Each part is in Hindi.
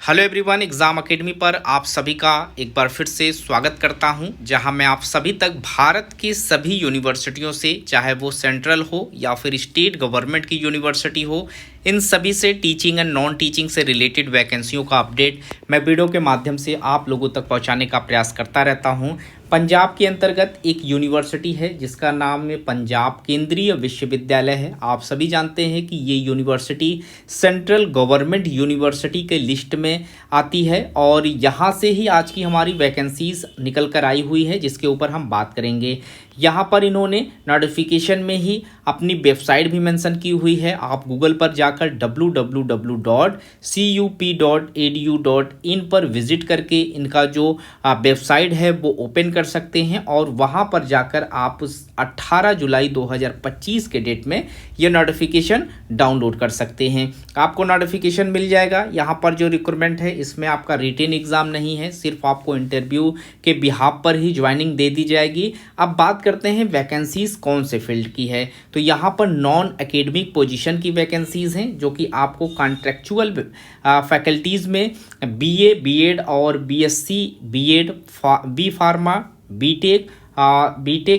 हेलो एवरीवन, एग्ज़ाम अकेडमी पर आप सभी का एक बार फिर से स्वागत करता हूं, जहां मैं आप सभी तक भारत की सभी यूनिवर्सिटियों से, चाहे वो सेंट्रल हो या फिर स्टेट गवर्नमेंट की यूनिवर्सिटी हो, इन सभी से टीचिंग एंड नॉन टीचिंग से रिलेटेड वैकेंसियों का अपडेट मैं वीडियो के माध्यम से आप लोगों तक पहुंचाने का प्रयास करता रहता हूं। पंजाब के अंतर्गत एक यूनिवर्सिटी है जिसका नाम में पंजाब केंद्रीय विश्वविद्यालय है। आप सभी जानते हैं कि ये यूनिवर्सिटी सेंट्रल गवर्नमेंट यूनिवर्सिटी के लिस्ट में आती है और यहाँ से ही आज की हमारी वैकेंसीज निकल कर आई हुई है, जिसके ऊपर हम बात करेंगे। यहाँ पर इन्होंने नोटिफिकेशन में ही अपनी वेबसाइट भी मेंशन की हुई है। आप गूगल पर जाकर www.cup.edu.in पर विजिट करके इनका जो वेबसाइट है वो ओपन कर सकते हैं और वहाँ पर जाकर आप 18 जुलाई 2025 के डेट में ये नोटिफिकेशन डाउनलोड कर सकते हैं। आपको नोटिफिकेशन मिल जाएगा। यहाँ पर जो रिक्रूटमेंट है इसमें आपका रिटेन एग्ज़ाम नहीं है, सिर्फ आपको इंटरव्यू के बिहाफ पर ही ज्वाइनिंग दे दी जाएगी। अब बात करते हैं वैकेंसीज कौन से फील्ड की है, तो यहाँ पर नॉन एकेडमिक पोजीशन की वैकेंसीज हैं जो कि आपको कॉन्ट्रेक्चुअल फैकल्टीज़ में बीए, बीएड और BSc, BEd, B pharma, BTech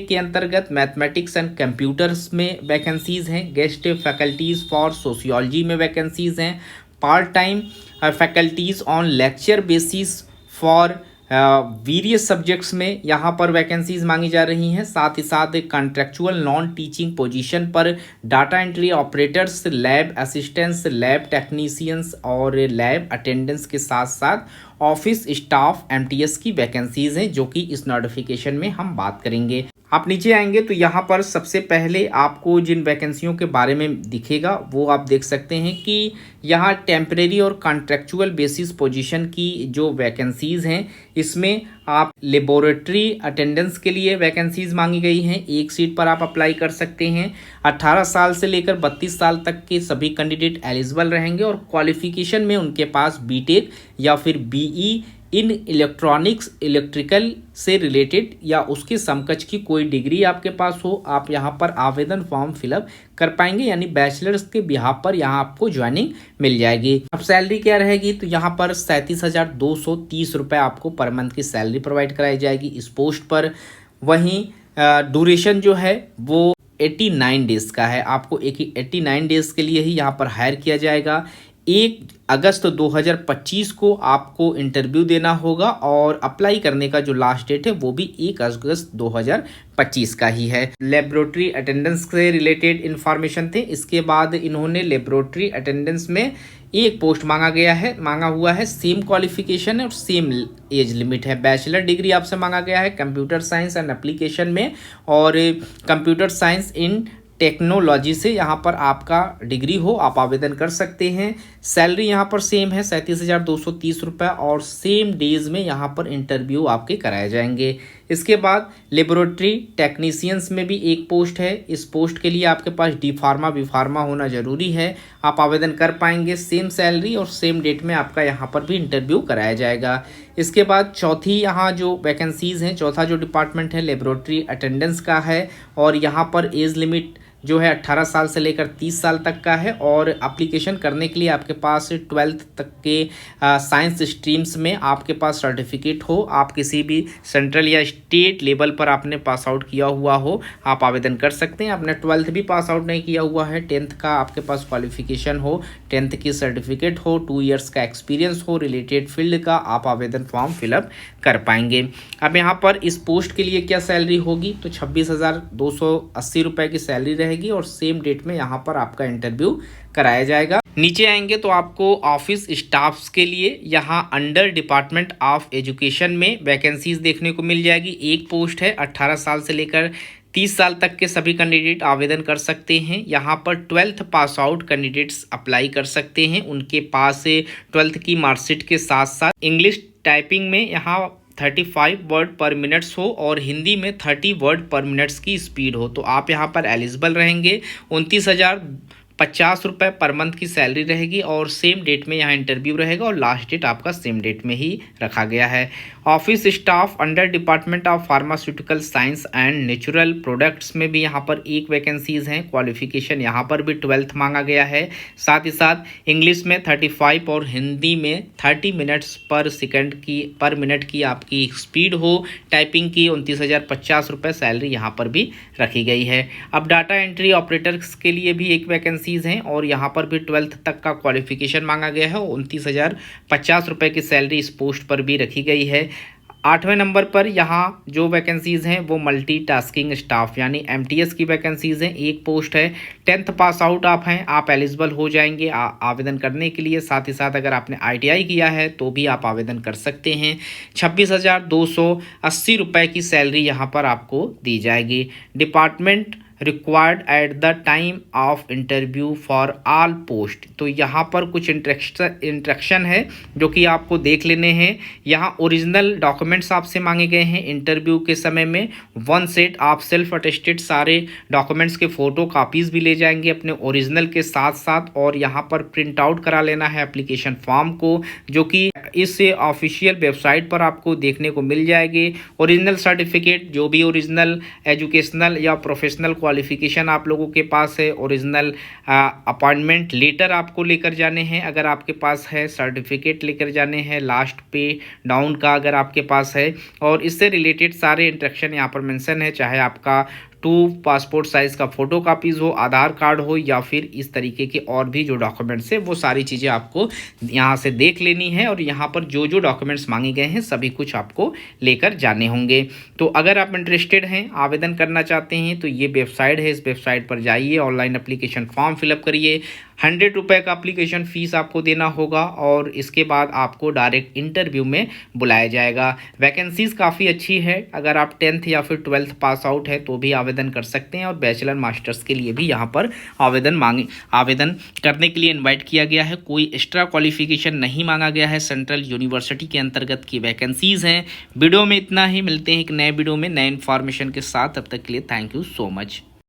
के अंतर्गत मैथमेटिक्स एंड कंप्यूटर्स में वैकेंसीज़ हैं। गेस्ट फैकल्टीज़ फॉर सोशियोलॉजी में वैकेंसीज़ हैं। Part time faculties on lecture basis for various subjects में यहाँ पर वैकेंसीज मांगी जा रही हैं। साथ ही साथ एक कॉन्ट्रेक्चुअल नॉन टीचिंग पोजीशन पर data entry operators, lab assistants, lab technicians और लैब अटेंडेंट्स के साथ साथ ऑफिस स्टाफ एमटीएस की वैकेंसीज हैं, जो कि इस नोटिफिकेशन में हम बात करेंगे। आप नीचे आएंगे तो यहाँ पर सबसे पहले आपको जिन वैकेंसियों के बारे में दिखेगा वो आप देख सकते हैं कि यहाँ टेम्परेरी और कॉन्ट्रेक्चुअल बेसिस पोजीशन की जो वैकेंसीज़ हैं इसमें आप लेबोरेटरी अटेंडेंस के लिए वैकेंसीज़ मांगी गई हैं। एक सीट पर आप अप्लाई कर सकते हैं। 18 साल से लेकर 32 साल तक के सभी कैंडिडेट एलिजिबल रहेंगे और क्वालिफिकेशन में उनके पास बीटेक या फिर बीई इन इलेक्ट्रॉनिक्स, इलेक्ट्रिकल से रिलेटेड या उसके समकक्ष की कोई डिग्री आपके पास हो, आप यहाँ पर आवेदन फॉर्म फिलअप कर पाएंगे, यानी बैचलर्स के बिहाफ पर यहाँ आपको ज्वाइनिंग मिल जाएगी। अब सैलरी क्या रहेगी, तो यहाँ पर 37,230 रुपये आपको पर मंथ की सैलरी प्रोवाइड कराई जाएगी इस पोस्ट पर। वहीं ड्यूरेशन जो है वो 89 डेज़ का है। आपको 89 डेज़ के लिए ही यहाँ पर हायर किया जाएगा। 1 अगस्त 2025 को आपको इंटरव्यू देना होगा और अप्लाई करने का जो लास्ट डेट है वो भी 1 अगस्त 2025 का ही है। लेबोरेटरी अटेंडेंस से रिलेटेड इंफॉर्मेशन थे। इसके बाद इन्होंने लेबोरेटरी अटेंडेंस में एक पोस्ट मांगा हुआ है। सेम क्वालिफिकेशन है और सेम एज लिमिट है। बैचलर डिग्री आपसे मांगा गया है कंप्यूटर साइंस एंड एप्लीकेशन में और कंप्यूटर साइंस इन टेक्नोलॉजी से यहाँ पर आपका डिग्री हो, आप आवेदन कर सकते हैं। सैलरी यहाँ पर सेम है 37,230 रुपये और सेम डेज में यहाँ पर इंटरव्यू आपके कराए जाएंगे। इसके बाद लेबोरेटरी टेक्नीशियंस में भी एक पोस्ट है। इस पोस्ट के लिए आपके पास डी फार्मा, बी फार्मा होना ज़रूरी है। आप आवेदन कर पाएंगे। सेम सैलरी और सेम डेट में आपका यहाँ पर भी इंटरव्यू कराया जाएगा। इसके बाद चौथी यहाँ जो वैकेंसीज़ हैं, चौथा जो डिपार्टमेंट है लेबोरेटरी अटेंडेंस का है और यहाँ पर एज लिमिट जो है 18 साल से लेकर 30 साल तक का है और एप्लीकेशन करने के लिए आपके पास 12th तक के साइंस स्ट्रीम्स में आपके पास सर्टिफिकेट हो, आप किसी भी सेंट्रल या स्टेट लेवल पर आपने पास आउट किया हुआ हो, आप आवेदन कर सकते हैं। आपने 12th भी पास आउट नहीं किया हुआ है, 10th का आपके पास क्वालिफिकेशन हो, 10th की सर्टिफिकेट हो, 2 इयर्स का एक्सपीरियंस हो रिलेटेड फील्ड का, आप आवेदन फॉर्म फिलअप कर पाएंगे। अब यहाँ पर इस पोस्ट के लिए क्या सैलरी होगी, तो 26,280 रुपये की सैलरी रहेगी और सेम डेट में यहाँ पर आपका इंटरव्यू कराया जाएगा। नीचे आएंगे तो आपको ऑफिस स्टाफ्स के लिए यहाँ अंडर डिपार्टमेंट ऑफ एजुकेशन में वैकेंसीज देखने को मिल जाएगी। एक पोस्ट है। 18 साल से लेकर 30 साल तक के सभी कैंडिडेट आवेदन कर सकते हैं। यहाँ पर 12th pass out candidates apply कर सकते हैं। उनके पास 12th की मार्कशीट के साथ साथ इंग्लिश टाइपिंग में यहाँ 35 वर्ड पर मिनट्स हो और हिंदी में 30 वर्ड पर मिनट्स की स्पीड हो, तो आप यहाँ पर एलिजिबल रहेंगे। 29,000 ₹50 पर मंथ की सैलरी रहेगी और सेम डेट में यहाँ इंटरव्यू रहेगा और लास्ट डेट आपका सेम डेट में ही रखा गया है। Office staff under department of pharmaceutical science and natural products में भी यहाँ पर एक वैकेंसीज हैं। क्वालिफिकेशन यहाँ पर भी 12th मांगा गया है। साथ ही साथ इंग्लिश में 35 और हिंदी में 30 मिनट्स पर मिनट की आपकी स्पीड हो टाइपिंग की। 29,050 रुपये सैलरी यहाँ पर भी रखी गई है। अब डाटा एंट्री ऑपरेटर्स के लिए भी एक वैकेंसीज हैं और यहाँ पर भी 12th तक का क्वालिफिकेशन मांगा गया है। 29,050 रुपये की सैलरी इस पोस्ट पर भी रखी गई है। 8वें नंबर पर यहाँ जो वैकेंसीज़ हैं वो मल्टीटास्किंग स्टाफ यानी MTS की वैकेंसीज़ हैं। एक पोस्ट है। 10th पास आउट आप हैं, आप एलिजिबल हो जाएंगे आवेदन करने के लिए। साथ ही साथ अगर आपने ITI किया है तो भी आप आवेदन कर सकते हैं। 26,280 रुपये की सैलरी यहाँ पर आपको दी जाएगी। Department required at the time of interview for all post. तो यहाँ पर कुछ इंस्ट्रक्शन है जो कि आपको देख लेने हैं। यहाँ ओरिजिनल डॉक्यूमेंट्स आपसे मांगे गए हैं। इंटरव्यू के समय में 1 सेट आप सेल्फ अटेस्टेड सारे डॉक्यूमेंट्स के फ़ोटो कापीज़ भी ले जाएंगे अपने ओरिजिनल के साथ साथ, और यहाँ पर प्रिंट आउट करा लेना है एप्लीकेशन फॉर्म को, जो कि इस ऑफिशियल वेबसाइट पर आपको देखने को मिल जाएगी। ओरिजिनल सर्टिफिकेट, जो भी ओरिजिनल एजुकेशनल या प्रोफेशनल क्वालिफिकेशन आप लोगों के पास है, ओरिजिनल अपॉइंटमेंट लेटर आपको लेकर जाने हैं अगर आपके पास है, सर्टिफिकेट लेकर जाने हैं लास्ट पे डाउन का अगर आपके पास है, और इससे रिलेटेड सारे इंस्ट्रक्शन यहाँ पर मेंशन है। चाहे आपका 2 पासपोर्ट साइज़ का फ़ोटो कापीज़ हो, आधार कार्ड हो, या फिर इस तरीके के और भी जो डॉक्यूमेंट्स है वो सारी चीज़ें आपको यहाँ से देख लेनी है। और यहाँ पर जो जो डॉक्यूमेंट्स मांगे गए हैं सभी कुछ आपको लेकर जाने होंगे। तो अगर आप इंटरेस्टेड हैं, आवेदन करना चाहते हैं, तो ये वेबसाइट है, इस वेबसाइट पर जाइए, ऑनलाइन एप्लीकेशन फॉर्म फिलअप करिए। 100 रुपये का एप्लीकेशन फ़ीस आपको देना होगा और इसके बाद आपको डायरेक्ट इंटरव्यू में बुलाया जाएगा। वैकेंसीज़ काफ़ी अच्छी है। अगर आप 10th या फिर 12th पास आउट है तो भी आवेदन कर सकते हैं, और बैचलर मास्टर्स के लिए भी यहाँ पर आवेदन करने के लिए इनवाइट किया गया है। कोई एक्स्ट्रा क्वालिफिकेशन नहीं मांगा गया है। सेंट्रल यूनिवर्सिटी के अंतर्गत की वैकेंसीज़ हैं। वीडियो में इतना ही, मिलते हैं एक नए वीडियो में नए इन्फॉर्मेशन के साथ। तब तक के लिए थैंक यू सो मच।